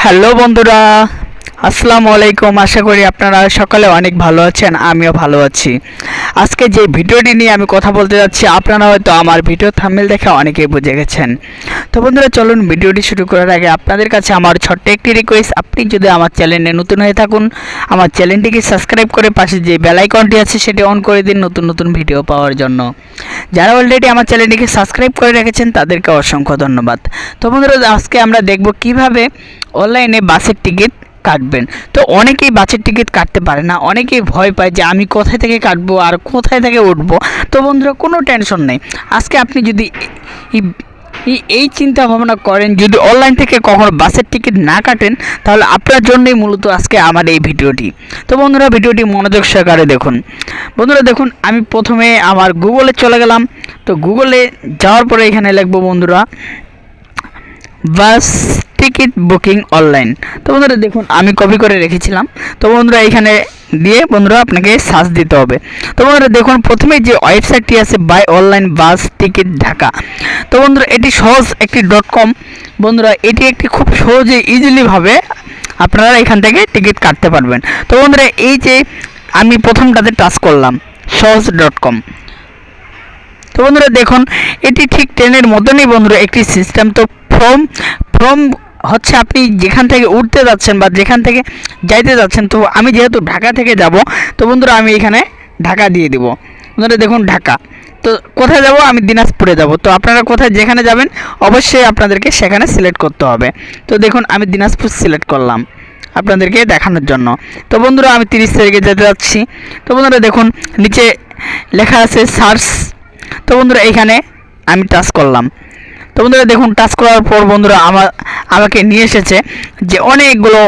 Hello বন্ধুরা, আসসালামু আলাইকুম। আশা করি আপনারা সকালে অনেক ভালো আছেন, আমিও ভালো আছি। আজকে যে ভিডিওটি নিয়ে আমি কথা বলতে যাচ্ছি, আপনারা হয়তো আমার ভিডিও থাম্বনেল দেখে অনেকেই বুঝে গেছেন। তো বন্ধুরা, চলুন ভিডিওটি শুরু করার আগে আপনাদের কাছে আমার ছোট্ট একটি রিকোয়েস্ট, আপনি যদি আমার চ্যানেলে নতুন হয়ে থাকুন, আমার চ্যানেলটিকে সাবস্ক্রাইব করে পাশে যে বেল আইকনটি আছে সেটি অন করে দিন নতুন নতুন ভিডিও পাওয়ার জন্য। যারা অলরেডি আমার চ্যানেলটিকে সাবস্ক্রাইব করে রেখেছেন তাদেরকে অসংখ্য ধন্যবাদ। তো বন্ধুরা, আজকে আমরা দেখব কিভাবে অনলাইনে বাসের টিকিট কাটবেন। তো অনেকেই বাসের টিকিট কাটতে পারে না, অনেকেই ভয় পায় যে আমি কোথায় থেকে কাটবো আর কোথায় থেকে উঠবো। তো বন্ধুরা, কোনো টেনশন নেই। আজকে আপনি যদি এই চিন্তা ভাবনা করেন, যদি অনলাইন থেকে কখনো বাসের টিকিট না কাটেন, তাহলে আপনার জন্যই মূলত আজকে আমার এই ভিডিওটি। তো বন্ধুরা, ভিডিওটি মনোযোগ সহকারে দেখুন। বন্ধুরা দেখুন, আমি প্রথমে আমার গুগলে চলে গেলাম। তো গুগলে যাওয়ার পরে এখানে লিখবো বন্ধুরা বাস টিকিট বুকিং অনলাইন। তো বন্ধুরা দেখুন, আমি কপি করে রেখেছিলাম। তো বন্ধুরা এখানে দিয়ে বন্ধুরা আপনাকে সার্চ দিতে হবে। তো বন্ধুরা দেখুন, প্রথমে যে ওয়েবসাইটটি আছে buy online bus ticket Dhaka. তো বন্ধুরা এটি সহজ একটি .com। বন্ধুরা এটি একটি খুব সহজে ইজিলিভাবে আপনারা এখান থেকে টিকিট কাটতে পারবেন। তো বন্ধুরা এই যে আমি প্রথমটাতে টাচ করলাম সহজ .com। তো বন্ধুরা দেখুন, এটি ঠিক ট্রেনের মতনই বন্ধুরা একটি সিস্টেম। তো ফ্রম হচ্ছে আপনি যেখান থেকে উঠতে যাচ্ছেন বা যেখান থেকে যাইতে যাচ্ছেন। তো আমি যেহেতু ঢাকা থেকে যাব, তো বন্ধুরা আমি এখানে ঢাকা দিয়ে দিব। বন্ধুরা দেখুন ঢাকা। তো কোথায় যাব? আমি দিনাজপুরে যাব। তো আপনারা কোথায় যেখানে যাবেন অবশ্যই আপনাদেরকে সেখানে সিলেক্ট করতে হবে। তো দেখুন আমি দিনাজপুর সিলেক্ট করলাম আপনাদেরকে দেখানোর জন্য। তো বন্ধুরা আমি 30 তারিখে যেতে যাচ্ছি। তো বন্ধুরা দেখুন নিচে লেখা আছে সার্চ। তো বন্ধুরা এখানে আমি টাচ করলাম। তো বন্ধুরা দেখুন, টাচ করার পর বন্ধুরা আমাকে নিয়ে এসেছে যে অনেকগুলো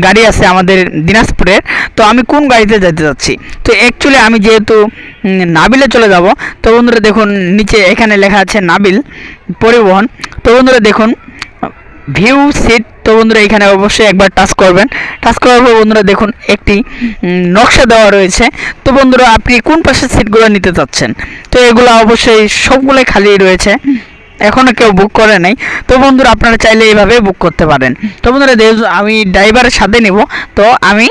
গাড়ি আছে আমাদের দিনাজপুরের। তো আমি কোন গাড়িতে যেতে যাচ্ছি? তো অ্যাকচুয়ালি আমি যেহেতু নাবিলে চলে যাব। তো বন্ধুরা দেখুন নিচে এখানে লেখা আছে নাবিল পরিবহন। তো বন্ধুরা দেখুন ভিউ সিট। তো বন্ধুরা এখানে অবশ্যই একবার টাচ করবেন। টাচ করার পর বন্ধুরা দেখুন একটি নকশা দেওয়া রয়েছে। তো বন্ধুরা আপনি কোন পাশের সিটগুলো নিতে চাচ্ছেন? তো এগুলো অবশ্যই সবগুলোই খালি রয়েছে, এখনও কেউ বুক করে নাই। তো বন্ধুরা আপনারা চাইলে এইভাবে বুক করতে পারেন। তো বন্ধুরা আমি ড্রাইভারের সাথে নিব। তো আমি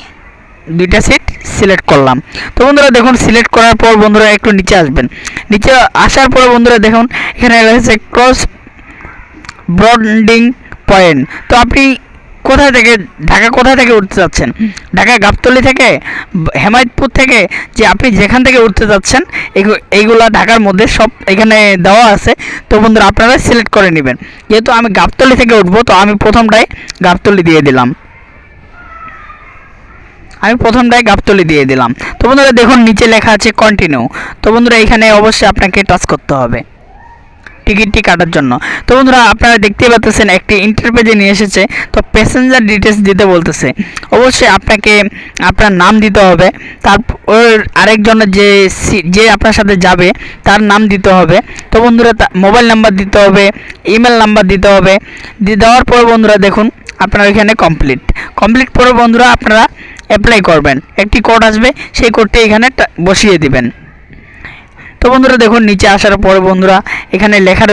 2টা সিট সিলেক্ট করলাম। তো বন্ধুরা দেখুন সিলেক্ট করার পর বন্ধুরা একটু নিচে আসবেন। নিচে আসার পর বন্ধুরা দেখুন এখানে রয়েছে ক্রস ব্রডিং পয়েন্ট। তো আপনি কোথা থেকে কোথায় থেকে উঠতে যাচ্ছেন? ঢাকা গাবতলী থেকে, হেমায়তপুর থেকে, যে আপনি যেখান থেকে উঠতে যাচ্ছেন এইগুলা ঢাকার মধ্যে সব এখানে দেওয়া আছে। তো বন্ধুরা আপনারা সিলেক্ট করে নেবেন। যেহেতু আমি গাবতলী থেকে উঠবো, তো আমি প্রথমটাই গাবতলী দিয়ে দিলাম। তো বন্ধুরা দেখুন নিচে লেখা আছে কন্টিনিউ। তো বন্ধুরা এখানে অবশ্যই আপনাকে টাচ করতে হবে টিকিটটি কাটার জন্য। তো বন্ধুরা আপনারা দেখতেই পাচ্ছেন একটি ইন্টারপেজে নিয়ে এসেছে। তো প্যাসেঞ্জার ডিটেলস দিতে বলতেছে। অবশ্যই আপনাকে আপনার নাম দিতে হবে, তারপর আরেকজনের যে আপনার সাথে যাবে তার নাম দিতে হবে। তো বন্ধুরা মোবাইল নাম্বার দিতে হবে, ইমেল নাম্বার দিতে হবে। দেওয়ার পর বন্ধুরা দেখুন আপনার এখানে কমপ্লিট পরে বন্ধুরা আপনারা অ্যাপ্লাই করবেন। একটি কোড আসবে, সেই কোডটি এখানে বসিয়ে দিবেন। তো বন্ধুরা দেখুন নিচে আসার পরে বন্ধুরা এখানে লেখা